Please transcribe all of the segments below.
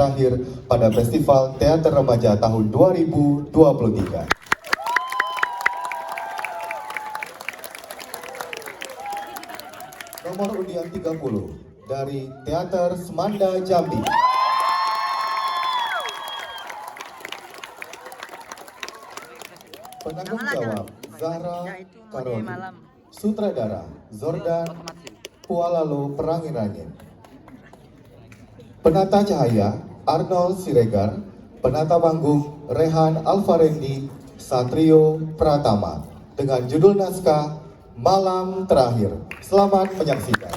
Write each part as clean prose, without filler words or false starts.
terakhir pada Festival Teater Remaja tahun 2023. Nomor undian 30 dari Teater Semanda Jambi. Penanggung jawab Zahra Karoli. Sutradara Zordan Pualalo Perangin-Rangin. Penata cahaya Arnold Siregar. Penata panggung Rehan Alvarendi Satrio Pratama dengan judul naskah Malam Terakhir. Selamat menyaksikan.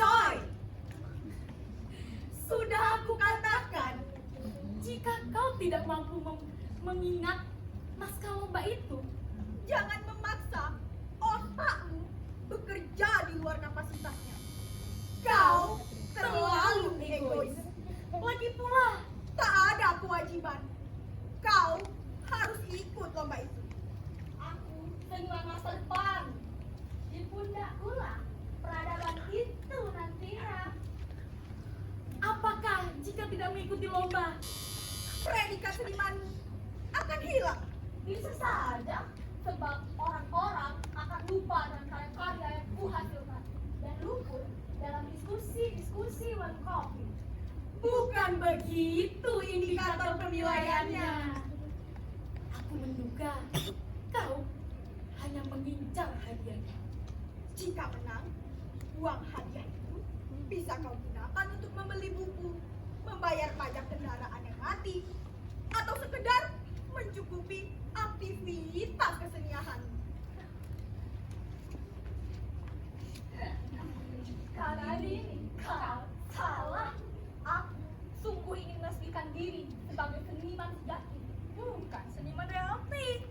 Coy, sudah aku katakan, jika kau tidak mampu mengingat naskah lomba itu, jangan memaksa otakmu bekerja di luar kapasitasnya. Kau terlalu egois. Lagi pula, tak ada kewajiban. Kau harus ikut lomba itu. Aku seniman masa depan. Di pundakku lah peradaban itu nantinya. Apakah jika tidak mengikuti lomba, predikat senimanmu akan hilang? Bisa saja, sebab orang-orang akan lupa dengan karya-karya yang kuhasilkan dan luput dalam diskusi warung kopi. Bukan begitu indikator penilaiannya. Aku menduga kau hanya mengincar hadiahnya. Jika menang, uang hadiah itu bisa kau gunakan untuk membeli buku, membayar pajak kendaraan yang mati, atau sekedar mencukupi aktivitas kesenian. Karena ini kau salah. Aku sungguh ingin meresmikan diri sebagai seniman sejati, bukan seniman reality.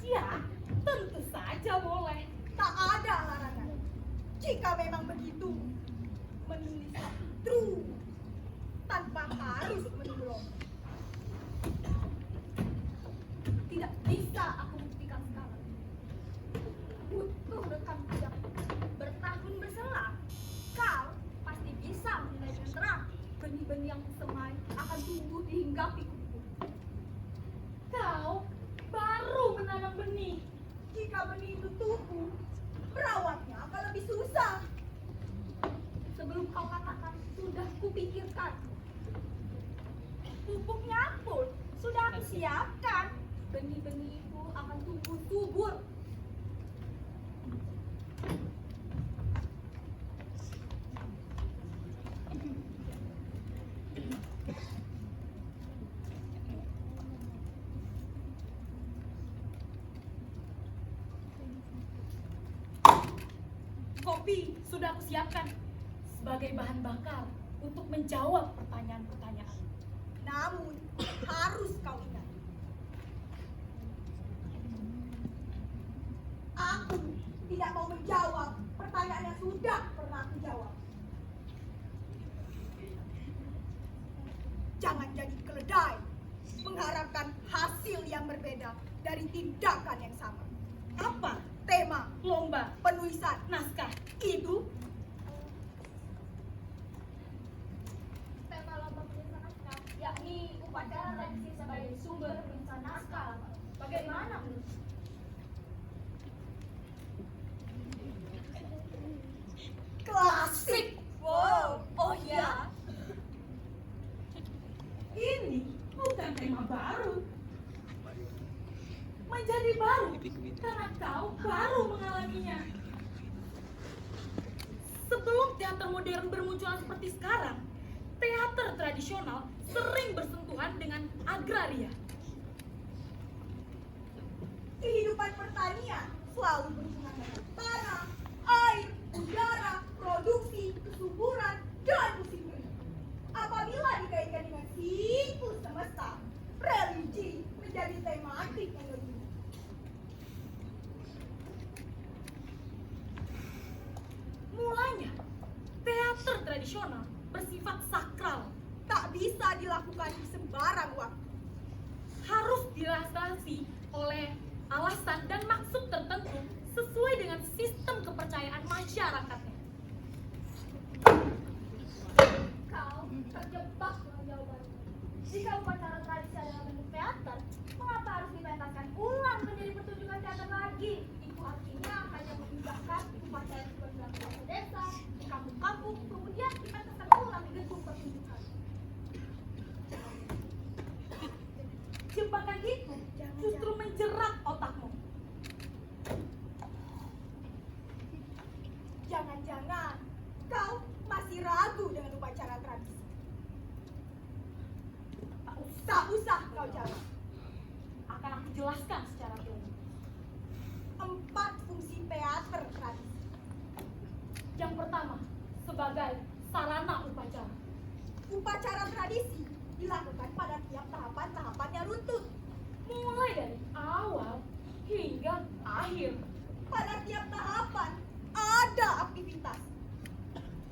Ya, tentu saja boleh. Tak ada larangan. Jika memang begitu, menulis true tanpa harus menulung. Tidak bisa aku buktikan sekarang. Butuh rekam jejak bertahun berselang. Kau pasti bisa menilai dengan terang. Benih-benih yang semai akan tumbuh di hinggapi kuku. Kau baru menanam benih. Jika benih itu tumbuh, merawatnya akan lebih susah. Sebelum kau katakan sudah kupikirkan. Pupuknya pun sudah aku siapkan. Benih-benih itu akan tumbuh subur. Kopi sudah aku siapkan sebagai bahan bakar untuk menjawab pertanyaan-pertanyaan. Namun, harus kau ingat. Aku tidak mau menjawab pertanyaan yang sudah pernah aku jawab. Jangan jadi keledai mengharapkan hasil yang berbeda dari tindakan yang sama. Apa tema lomba penulisan naskah itu? Tema lomba penulisan naskah yakni upacara redaksi sebagai sumber penulisan naskah. Bagaimana menurut? Klasik. Wow. Oh ya. Ini bukan tema baru. Menjadi baru karena kau baru mengalaminya. Sebelum teater teater modern bermunculan seperti sekarang, teater tradisional sering bersentuhan dengan agraria. Kehidupan pertanian selalu berhubungan dengan tanah, air, udara, produksi, kesuburan, dan musim kering. Apabila dikaitkan dengan siklus semesta, religi menjadi tematik yang lebih. Mulanya, teater tradisional bersifat sakral, Tak bisa dilakukan di sembarang waktu. harus dilandasi oleh alasan dan maksud tertentu sesuai dengan sistem kepercayaan masyarakatnya. Kau terjebak dengan jawabanmu. Jika upacara tradisi adalah bentuk teater, mengapa harus dipentaskan ulang menjadi pertunjukan teater lagi? Itu artinya hanya mengindahkan upacara yang sudah dilakukan di desa, di kampung-kampung, kemudian dipentaskan ulang di gedung pertunjukan. Jebakan itu justru menjerat otakmu. Jangan-jangan kau masih ragu dengan upacara tradisi. Tak usah kau jawab. Akan aku jelaskan secara umum. 4 fungsi teater tradisi. Yang pertama, sebagai sarana upacara. Upacara tradisi dilakukan pada tiap tahapan-tahapan yang runtut. Mulai dari awal hingga akhir. Pada tiap tahapan ada aktivitas.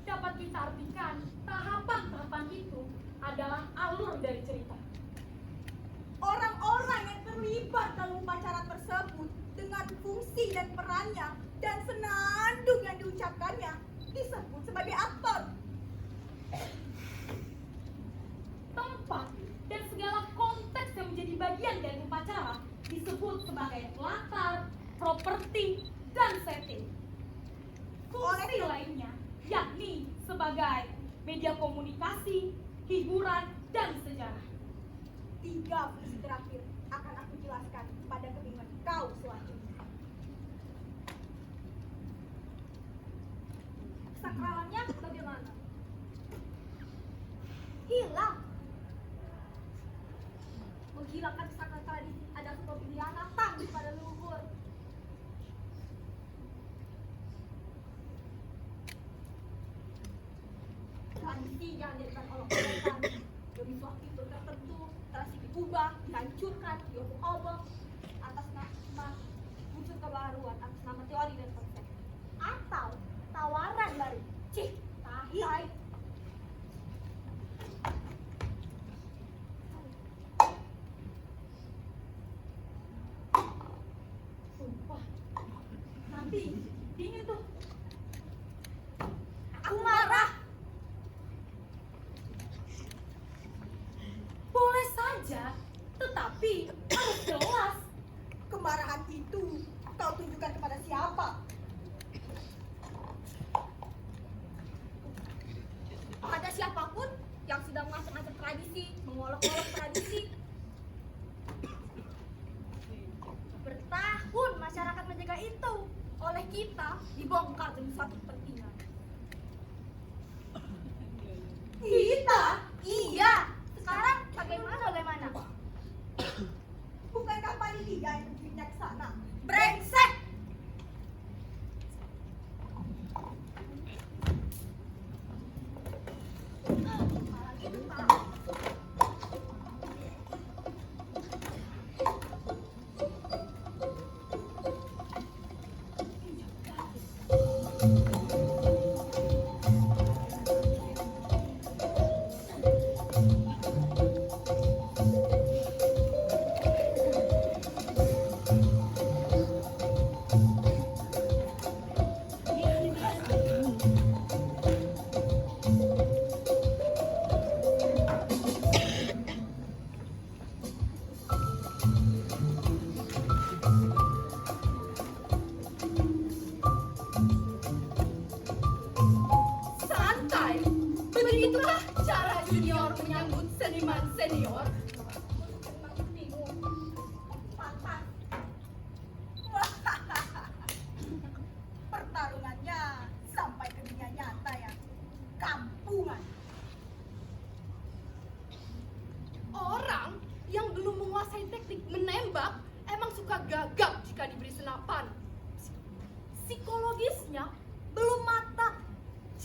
Dapat kita artikan tahapan-tahapan itu adalah alur dari cerita. Orang-orang yang terlibat dalam upacara tersebut dengan fungsi dan perannya dan senandung yang diucapkannya disebut sebagai aktor. Tempat dan segala konteks yang menjadi bagian dari upacara disebut sebagai latar, properti, dan setting. Fungsi lainnya yakni sebagai media komunikasi, hiburan, dan sejarah. 3 fungsi terakhir akan aku jelaskan pada kebingungan kau selanjutnya. Sakralannya bagaimana? Hilang. Menghilangkan sakral tradisi adalah sebuah pengkhianatan pada leluhur. Tradisi jangan dijadikan olok-olokan. Demi suatu fitur tertentu, tradisi diubah, dihancurkan, diobok-obok atas nama muncul kebaruan, atas nama teori dan konsep. Atau tawaran baru. Cih, tahi. Sumpah, nanti dingin tuh. Aku marah. Boleh saja, tetapi harus jelas. Kemarahan itu kau tunjukkan kepada siapa? Pada siapapun yang sudah mengacak-acak tradisi, mengolok-olok tradisi. Bertahun masyarakat menjaga itu. Oleh kita dibongkar demi suatu kepentingan. Kita? Iya. Sekarang bagaimana? Bukankah panitia yang bijaksana? Brengsek! Santai. Begitukah cara junior menyambut seniman senior? Pantas. Pertarungannya sampai ke dunia nyata ya.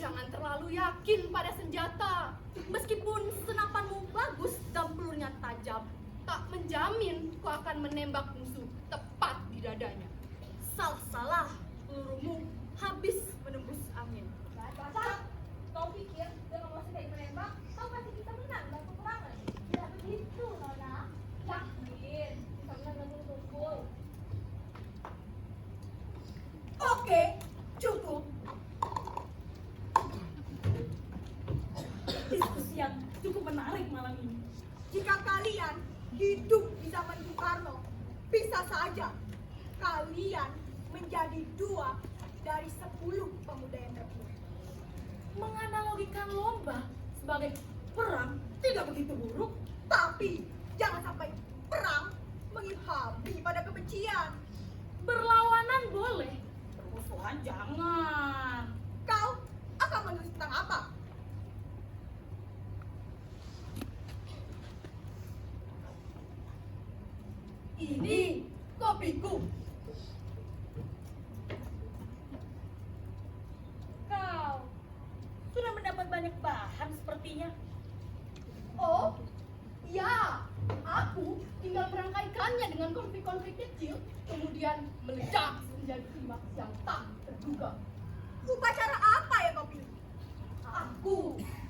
Jangan terlalu yakin pada senjata. Meskipun senapanmu bagus dan pelurunya tajam, tak menjamin kau akan menembak musuh tepat di dadanya. Salah-salah, pelurumu habis menembus angin. Baca, kau pikir dengan wasit menembak, kau pasti bisa menang dan peperangan? Tidak begitu, Nona. Yakin, bisa menang dan tumpul. Oke, cukup. Diskusi yang cukup menarik malam ini. Jika kalian hidup di zaman Bung Karno, bisa saja kalian menjadi 2 dari 10 pemuda yang terpilih. Menganalogikan lomba sebagai perang tidak begitu buruk. Tapi jangan sampai perang menghabis pada kebencian. Berlawanan boleh, permusuhan jangan. Kau akan menulis tentang apa? Ini kopiku. Kau sudah mendapat banyak bahan sepertinya. Oh, ya. Aku tinggal merangkaikannya dengan konflik-konflik kecil, kemudian meledak menjadi klimaks yang tak terduga. Upacara apa yang kau pilih? Aku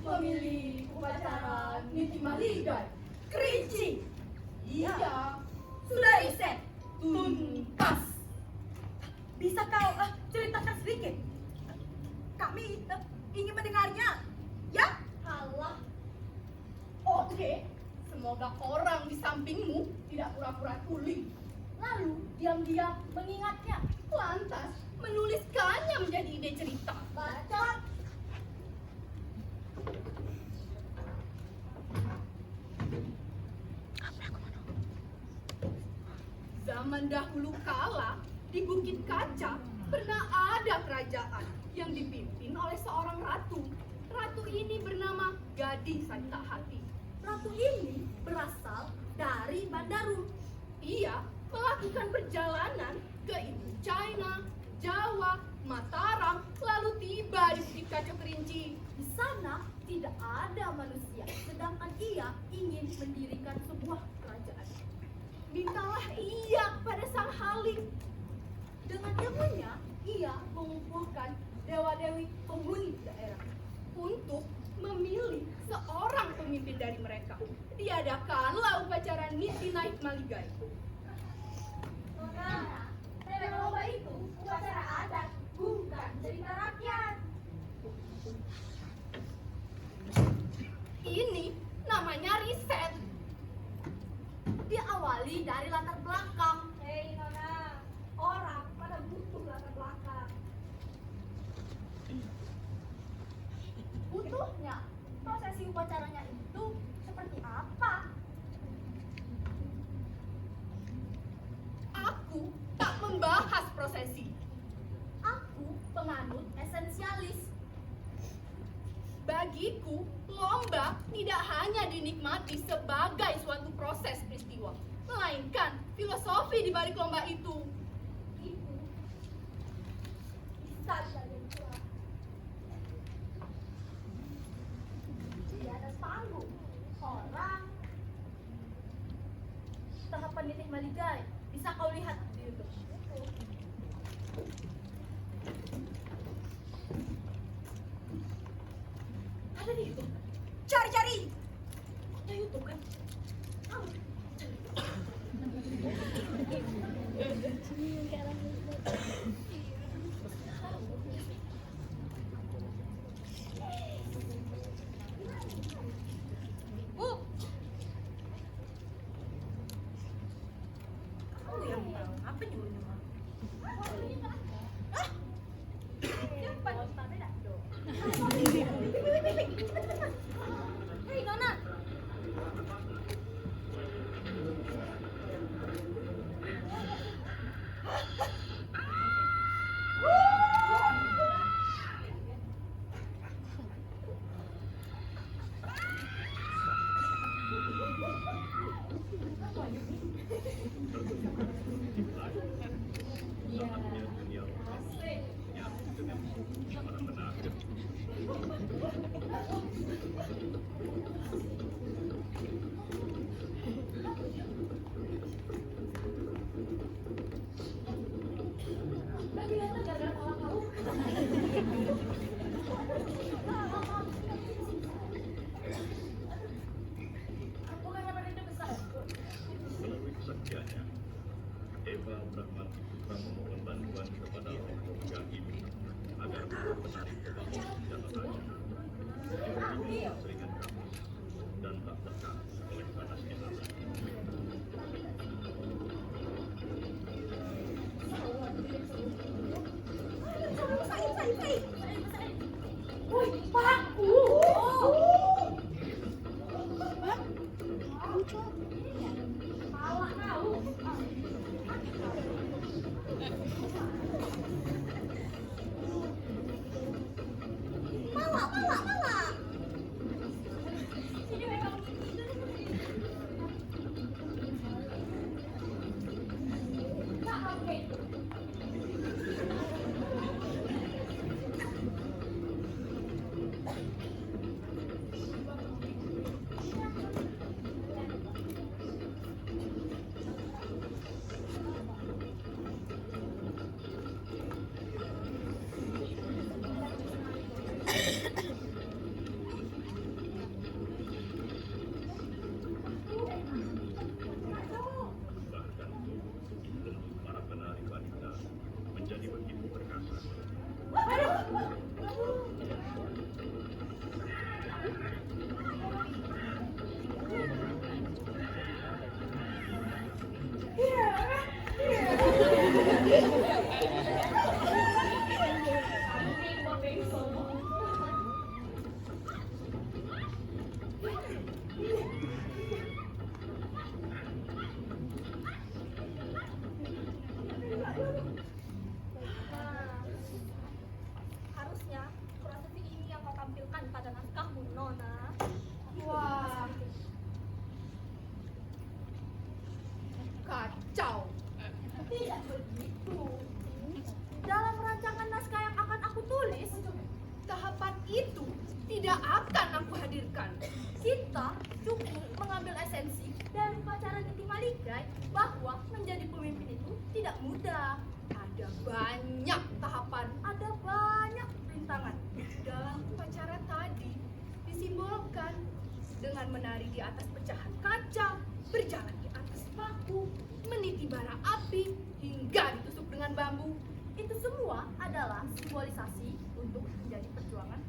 memilih upacara Niti Maligai. Kerinci. Iya, sudah riset. Tuntas. Bisa kau ceritakan sedikit? Kami ingin mendengarnya. Ya? Allah. Oke. Semoga orang di sampingmu tidak pura-pura tuli. Lalu diam-diam mengingatnya. Lantas menuliskannya menjadi ide cerita. Baca. Zaman dahulu kala, di Bukit Kaca, pernah ada kerajaan yang dipimpin oleh seorang ratu. Ratu ini bernama Gading Santa Hati. Ratu ini berasal dari Bandarum. Ia melakukan perjalanan ke Indo China, Jawa, Mataram, lalu tiba di Bukit Kaca Kerinci. Di sana tidak ada manusia, sedangkan ia ingin mendirikan sebuah kerajaan. Mintalah ia pada Sang Halim. Dengan ilmunya, ia mengumpulkan dewa-dewi penghuni daerah untuk memilih seorang pemimpin dari mereka. Diadakanlah upacara Niti Naik Maligai. Nona, dalam lomba itu upacara adat, bukan cerita rakyat. Ini namanya riset. Diawali dari latar belakang. Hei Nona, orang pada butuh latar belakang. Butuhnya prosesi upacaranya itu seperti apa? Aku tak membahas prosesi. Aku penganut esensialis. Bagiku, lomba tidak hanya dinikmati sebagai suatu proses peristiwa, melainkan filosofi di balik lomba itu. Itu bisa jadi kuat. Di atas panggung, orang tahapan Niti Maligai bisa kau lihat di YouTube. Ada di YouTube. Cari-cari. Ada YouTube kan? Bu, Kamu yang tahu apa nyuruh-nyuruh? ah, siapa? Tapi dah dong. Hei Nona, Woi, paku. Malah kau. Malah. Sini memang. Kak, oke. Para penari wanita menjadi begitu perkasa. Harusnya prosesi ini yang kau tampilkan pada naskahmu, Nona. Wah. Kacau. Tidak begitu. Dalam rancangan naskah yang akan aku tulis, tahapan itu tidak akan aku hadirkan. Kita cukup mengambil esensi dari upacara Niti Malikai bahwa menjadi pemimpin itu tidak mudah. Ada banyak tahapan, ada banyak rintangan. Dalam upacara tadi disimbolkan dengan menari di atas pecahan kaca, berjalan di atas paku, meniti bara api, hingga ditusuk dengan bambu. Itu semua adalah simbolisasi untuk menjadi perjuangan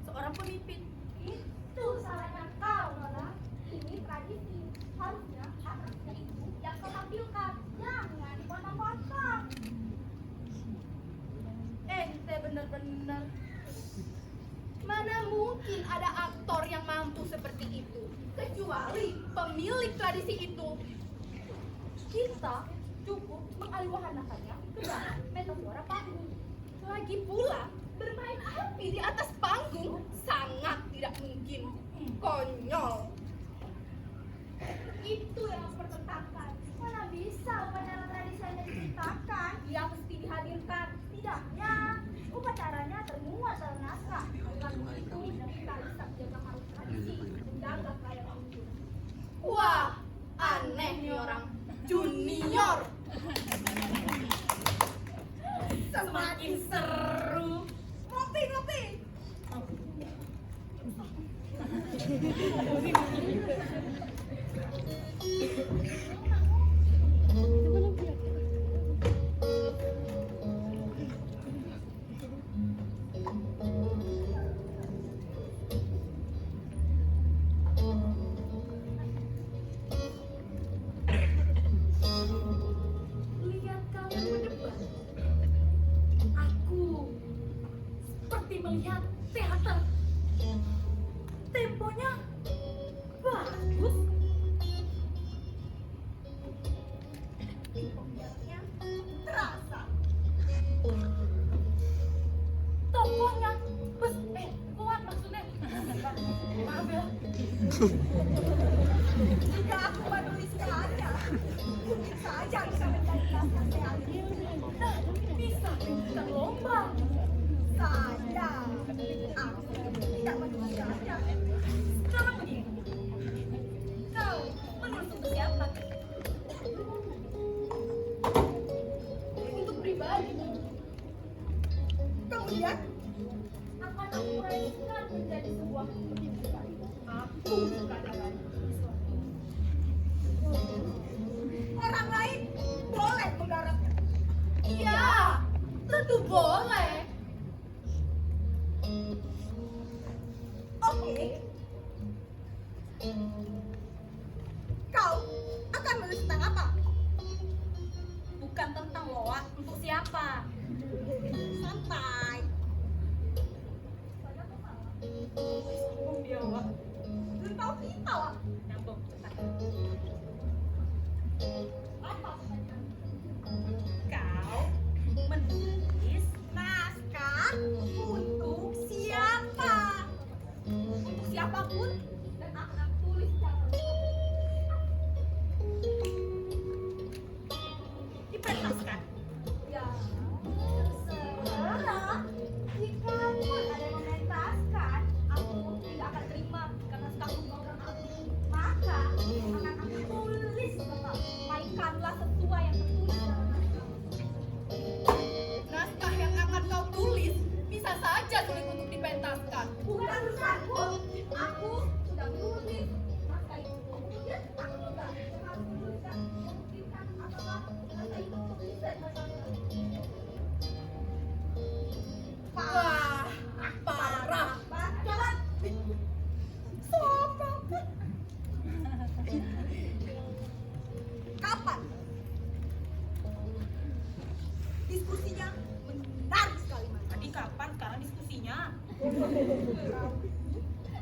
seorang pemimpin. Itu salahnya kau, Nona. Ini tradisi. Harusnya atrasnya itu yang kau tampilkan. Jangan dipotong-potong. Ente bener-bener. Mana mungkin ada aktor yang mampu seperti itu, kecuali pemilik tradisi itu. Kita cukup mengalihwahanakannya ke dalam metafora panggung. Lagi pula, bermain api di atas panggung sangat tidak mungkin. Konyol. Itu yang harus pertentangkan. Mana bisa upacara tradisi hanya diceritakan? Yang mesti dihadirkan. Tidaknya, upacaranya termuat dalam naskah. Dengan begitu, kita bisa menjaga harus tradisi, menjaga kaya panggung. Wah, aneh nih orang. Junior. Semakin seru. Ngopi. Lihat kalian berdebat. Aku seperti melihat teater. Temponya bagus. Pembiarnya terasa. Tokohnya kuat maksudnya. Maaf ya. Jika aku menulis saja, mungkin saja bisa menjadi naskah reality. Nah, bisa kita lomba. Saja, aku tidak menulis saja. Sekarang begini, kau menulis untuk siapa? Untuk pribadi. Kemudian, Akan aku raihkan menjadi sebuah pertunjukan. Aku suka dengan sesuatu. orang lain boleh menggarapnya. Iya, tentu boleh. Oke, dia, Wak. Belum tahu kita, Wak. Nyambung. Apa pertanyaan? Kau menulis naskah untuk siapa? Untuk siapapun dan akan tulis secara dipentaskan. Ya, terserah. Jika pun ada yang mementaskan, aku tidak akan terima karena naskahku bukan aku. Maka akan aku tulis, Bapak. Mainkanlah sesuai yang tertulis dalam naskah. Naskah yang akan kau tulis bisa saja sulit untuk dipentaskan. Bukan urusanku. Aku sudah menulis naskah itu. Kemudian aku juga harus menuliskan memungkinkan apakah naskah itu bisa dihasilkan. Wah, parah. Jangan. Sombong. Kapan? Diskusinya menarik sekali, Mas. Tadi kapan? Sekarang diskusinya.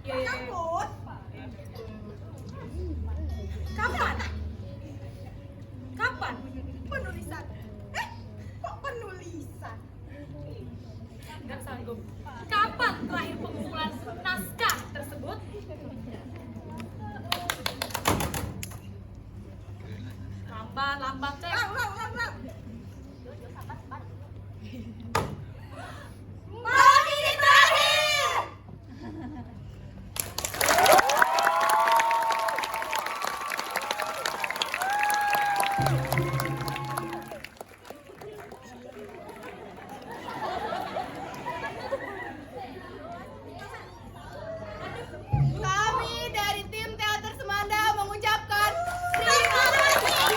Takut. Kapan? Kapan? Penulisan. Kok penulisan? Nggak sanggup. Kapan terakhir pengumpulan naskah tersebut? Lambat, cek. Lambat. Malam ini terakhir. Kami dari tim Teater Semanda mengucapkan terima kasih.